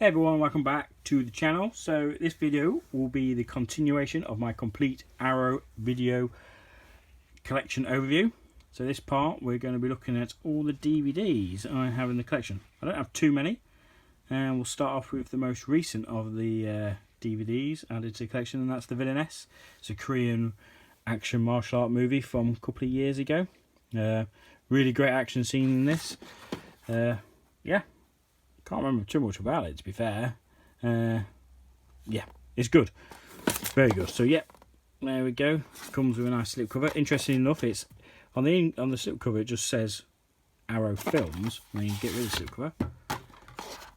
Hey everyone, welcome back to the channel. So this video will be the continuation of my complete Arrow video collection overview. So this part we're going to be looking at all the DVDs I have in the collection. I don't have too many, and we'll start off with the most recent of the DVDs added to the collection, and that's The Villainess. It's a Korean action martial art movie from a couple of years ago. Really great action scene in this. Yeah. Can't remember too much about it, to be fair. Yeah, it's good, very good. So yeah, there we go. Comes with a nice slipcover. Interesting enough, it's on the slipcover. It just says Arrow Films. When you get rid of the slipcover,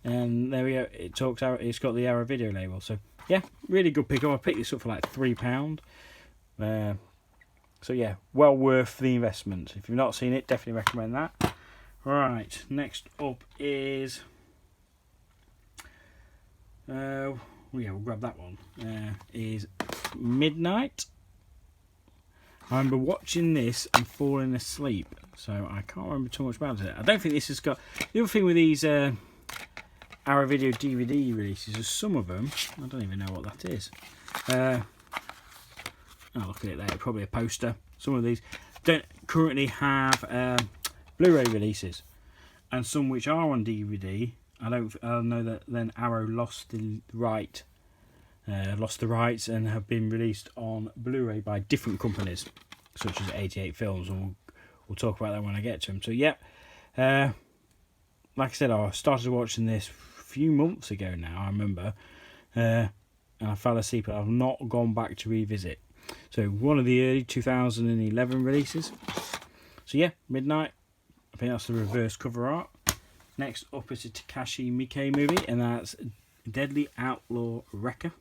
and there we go. It talks out. It's got the Arrow video label. So yeah, really good pickup. I picked this up for like £3. So yeah, well worth the investment. If you've not seen it, definitely recommend that. Right, next up is. We'll grab that one. Is Midnight. I remember watching this and falling asleep, so I can't remember too much about it. I don't think this has got. The other thing with these Arrow Video DVD releases is some of them, I don't even know what that is. Oh, look at it there, probably a poster. Some of these don't currently have Blu-ray releases, and some which are on DVD. I know that then Arrow lost the rights and have been released on Blu-ray by different companies, such as 88 Films, and we'll talk about that when I get to them. So yeah, like I said, I started watching this a few months ago now, I remember, and I fell asleep, but I've not gone back to revisit. So one of the early 2011 releases. So yeah, Midnight. I think that's the reverse cover art. Next up is a Takashi Miike movie, and that's Deadly Outlaw Wrecker,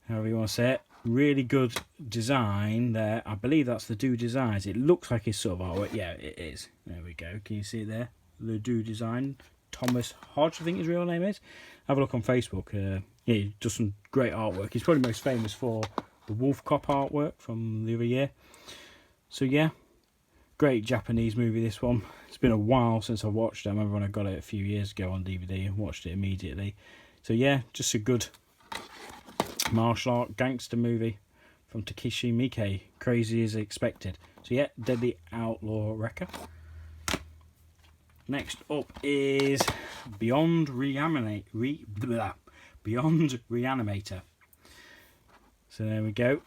however you want to say it. Really good design there. I believe that's the Do Designs. It looks like his sort of artwork. Yeah, it is. There we go. Can you see it there? The Do Design. Thomas Hodge, I think his real name is. Have a look on Facebook. Yeah, he does some great artwork. He's probably most famous for the Wolf Cop artwork from the other year. So yeah, great Japanese movie, this one. It's been a while since I watched it. I remember when I got it a few years ago on DVD and watched it immediately. So yeah, just a good martial art gangster movie from Takashi Miike. Crazy as expected. So yeah, Deadly Outlaw Wrecker. Next up is Beyond ReAnimator. So there we go.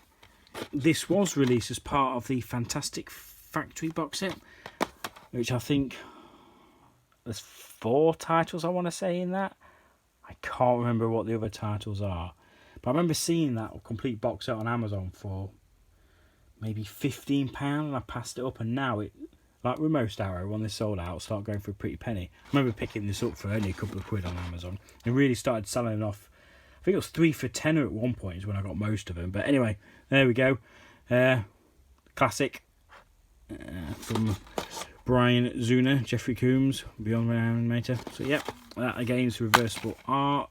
This was released as part of the Fantastic Factory box set, which I think there's 4 titles I want to say in that. I can't remember what the other titles are, but I remember seeing that complete box set on Amazon for maybe £15, and I passed it up, and now it, like with most Arrow, when they sold out, start going for a pretty penny. I remember picking this up for only a couple of quid on Amazon, and really started selling off. I think it was 3 for £10 at one point is when I got most of them. But anyway, there we go. Classic. From Brian Zuna, Jeffrey Coombs, Beyond ReAnimator. So yep, that again is reversible art,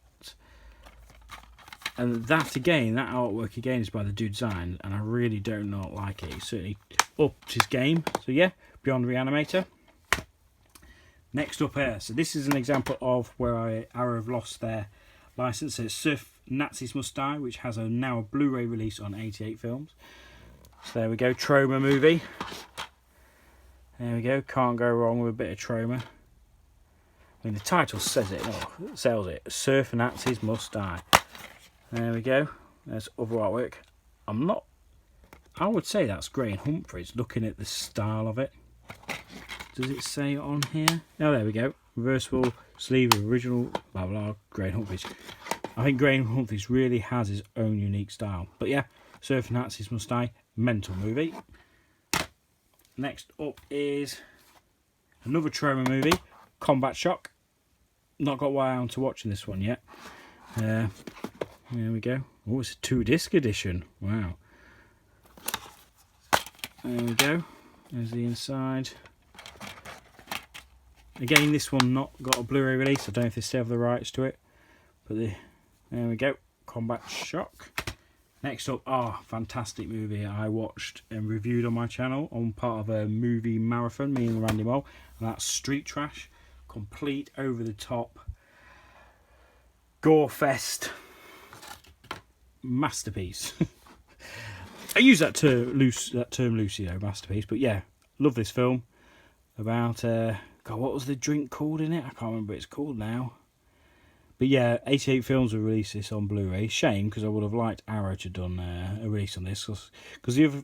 and that again, that artwork again is by the Do Design, and I really do not like it. He certainly upped his game. So yeah, Beyond ReAnimator. Next up here, so this is an example of where Arrow have lost their license. It's Surf Nazis Must Die, which has now a Blu-ray release on 88 Films. So there we go, Trauma movie. There we go, can't go wrong with a bit of Trauma. I mean, the title says it, sells it. Surf Nazis Must Die. There we go, there's other artwork. I would say that's Graham Humphreys, looking at the style of it. Does it say it on here? Oh, there we go. Reversible sleeve, original, blah, blah, Graham Humphreys. I think Graham Humphreys really has his own unique style. But yeah, Surf Nazis Must Die, mental movie. Next up is another Trauma movie, Combat Shock. Not got around to watching this one yet. There we go. Oh, it's a 2-disc edition. Wow. There we go. There's the inside. Again, this one not got a Blu-ray release. I don't know if they still have the rights to it. But there we go. Combat Shock. Next up, fantastic movie I watched and reviewed on my channel on part of a movie marathon, me and Randy Mole, and that's Street Trash. complete over-the-top gore fest masterpiece. I use that term loosely though, masterpiece, but yeah, love this film about God, what was the drink called in it? I can't remember what it's called now. But yeah, 88 Films will release this on Blu-ray. Shame, because I would have liked Arrow to have done a release on this, because the other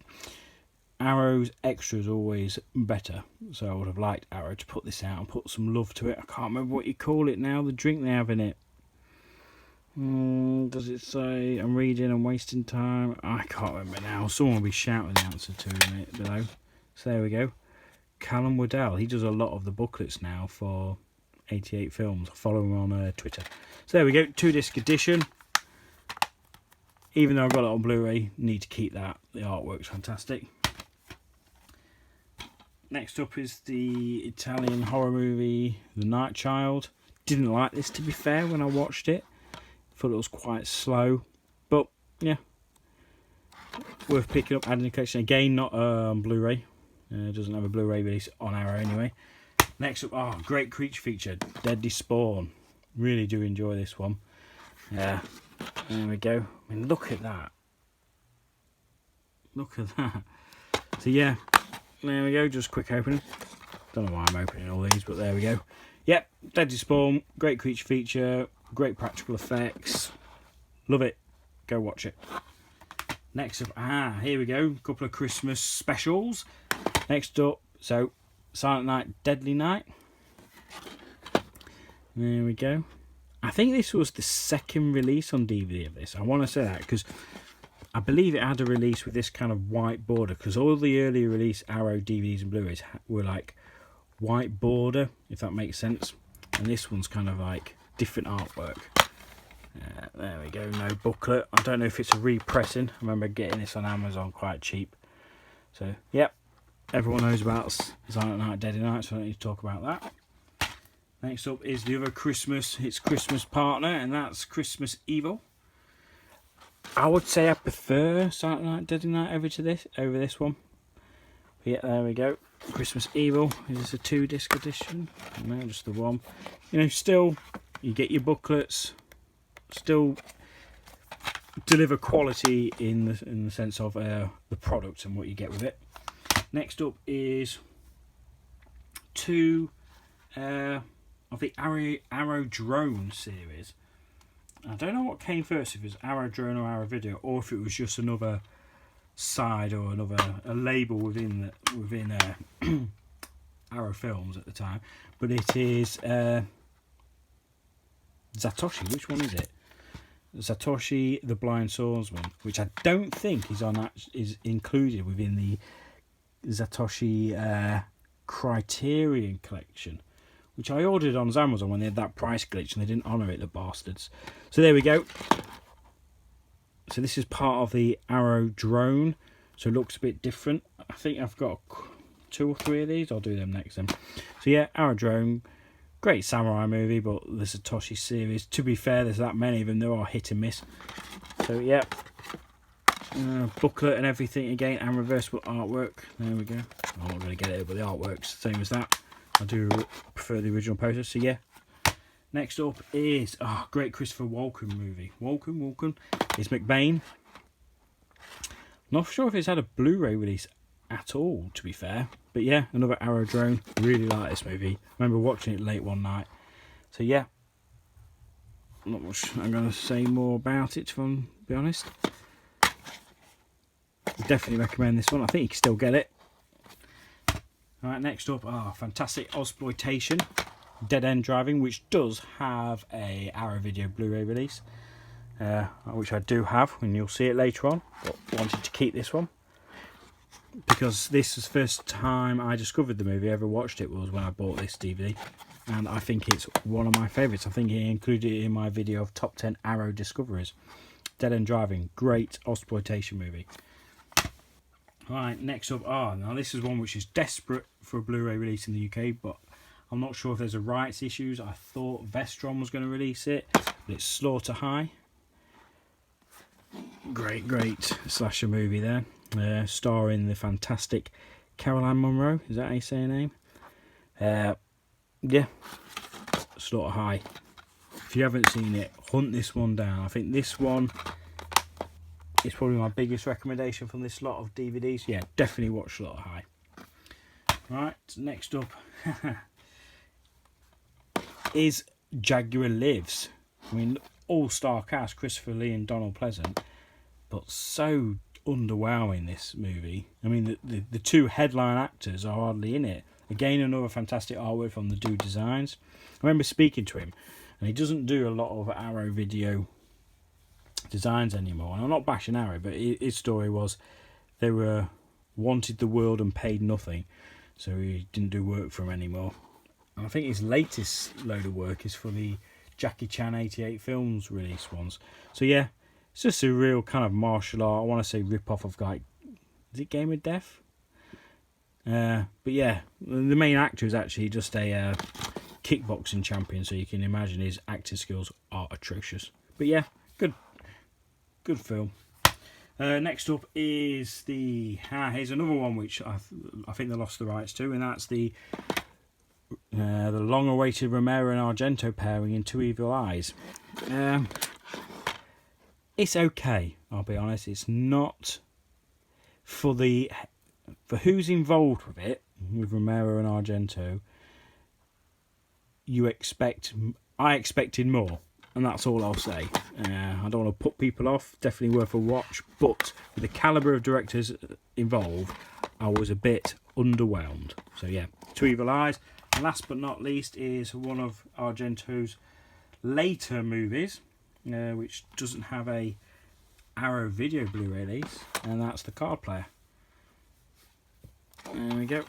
Arrow's extra is always better. So I would have liked Arrow to put this out and put some love to it. I can't remember what you call it now, the drink they have in it. Does it say? I'm reading, I'm wasting time. I can't remember now. Someone will be shouting the answer to it below. So there we go. Callum Waddell. He does a lot of the booklets now for 88 Films. I follow him on Twitter. So there we go. 2-disc edition. Even though I've got it on Blu-ray, need to keep that. The artwork's fantastic. Next up is the Italian horror movie The Night Child. Didn't like this, to be fair, when I watched it. Thought it was quite slow, but yeah, worth picking up, adding a collection. Again, not on Blu-ray. It doesn't have a Blu-ray release on Arrow anyway. Next up, great creature feature, Deadly Spawn. Really do enjoy this one. Yeah, there we go. I mean, look at that. Look at that. So yeah, there we go. Just quick opening. Don't know why I'm opening all these, but there we go. Yep, Deadly Spawn, great creature feature. Great practical effects. Love it. Go watch it. Next up, here we go. A couple of Christmas specials. Next up, so Silent Night, Deadly Night. There we go. I think this was the second release on DVD of this. I want to say that because I believe it had a release with this kind of white border, because all the earlier release Arrow DVDs and Blu-rays were like white border, if that makes sense. And this one's kind of like different artwork. There we go, no booklet. I don't know if it's a repressing. I remember getting this on Amazon quite cheap. So, yep, everyone knows about Silent Night, Deadly Night, so I don't need to talk about that. Next up is the other Christmas, it's Christmas partner, and that's Christmas Evil. I would say I prefer Silent Night, Deadly Night over this one. But yeah, there we go. Christmas Evil. Is this a 2-disc edition? No, just the one. You know, still, you get your booklets. Still deliver quality in the sense of the product and what you get with it. Next up is 2 of the Aerodrome series. I don't know what came first, if it was Aerodrome or Arrow Video, or if it was just another side or a label within Arrow Films at the time. But it is Zatoshi. Which one is it? Zatoshi the Blind Swordsman, which I don't think is included within the Zatoshi Criterion collection, which I ordered on Amazon when they had that price glitch and they didn't honour it, the bastards. So there we go. So this is part of the Aerodrome, so it looks a bit different. I think I've got 2 or 3 of these. I'll do them next then. So yeah, Aerodrome, great samurai movie, but the Satoshi series, to be fair, there's that many of them, they're all hit and miss. So yeah, booklet and everything again, and reversible artwork. There we go. I'm not going to get it, but the artwork's the same as that. I do prefer the original poster. So yeah. Next up is great Christopher Walken movie. Walken is McBain. Not sure if it's had a Blu-ray release at all, to be fair. But yeah, another Aerodrome. Really like this movie. I remember watching it late one night. So yeah, not much I'm going to say more about it, to be honest. Definitely recommend this one. I think you can still get it. Alright, next up, fantastic Ozploitation, Dead End Driving, which does have a Arrow Video Blu-ray release, which I do have, and you'll see it later on, but wanted to keep this one, because this is the first time I discovered the movie, ever watched it, was when I bought this DVD, and I think it's one of my favourites. I think he included it in my video of top 10 Arrow discoveries. Dead End Driving, great Ozploitation movie. Alright, next up, now this is one which is desperate for a Blu-ray release in the UK, but I'm not sure if there's a rights issues. I thought Vestron was going to release it, but it's Slaughterhouse. Great slasher movie there, starring the fantastic Caroline Munro. Is that how you say her name? Yeah, Slaughterhouse. If you haven't seen it, hunt this one down. I think this one is probably my biggest recommendation from this lot of DVDs. Yeah, definitely watch Slaughterhouse. Right, next up is Jaguar Lives. I mean, all-star cast, Christopher Lee and Donald Pleasant, but so underwhelming, this movie. I mean, the two headline actors are hardly in it. Again, another fantastic artwork from the dude designs. I remember speaking to him, and he doesn't do a lot of Arrow video designs anymore. And I'm not bashing Arrow, but his story was they wanted the world and paid nothing, so he didn't do work for him anymore. And I think his latest load of work is for the Jackie Chan 88 films release ones. So yeah, it's just a real kind of martial art, I want to say rip-off of, like, is it Game of Death? But yeah, the main actor is actually just a kickboxing champion, so you can imagine his acting skills are atrocious. But yeah, good film. Next up is here's another one which I think they lost the rights to, and that's the long-awaited Romero and Argento pairing in Two Evil Eyes. It's okay, I'll be honest. It's not for who's involved with it, with Romero and Argento. I expected more, and that's all I'll say. I don't want to put people off. Definitely worth a watch, but with the calibre of directors involved, I was a bit underwhelmed. So yeah, Two Evil Eyes. And last but not least is one of Argento's later movies, which doesn't have a Arrow video Blu-ray release, and that's The Card Player. There we go.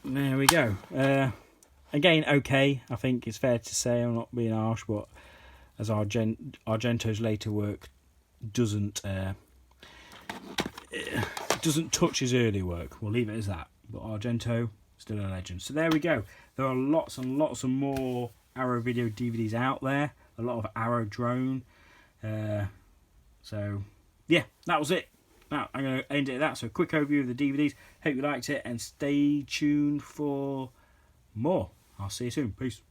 There we go. Again, okay. I think it's fair to say, I'm not being harsh, but as Argento's later work doesn't touch his early work. We'll leave it as that. But Argento, still a legend. So there we go. There are lots and lots of more Arrow video DVDs out there. A lot of Aerodrome. So yeah, that was it. Now I'm going to end it at that. So a quick overview of the DVDs. Hope you liked it, and stay tuned for more. I'll see you soon. Peace.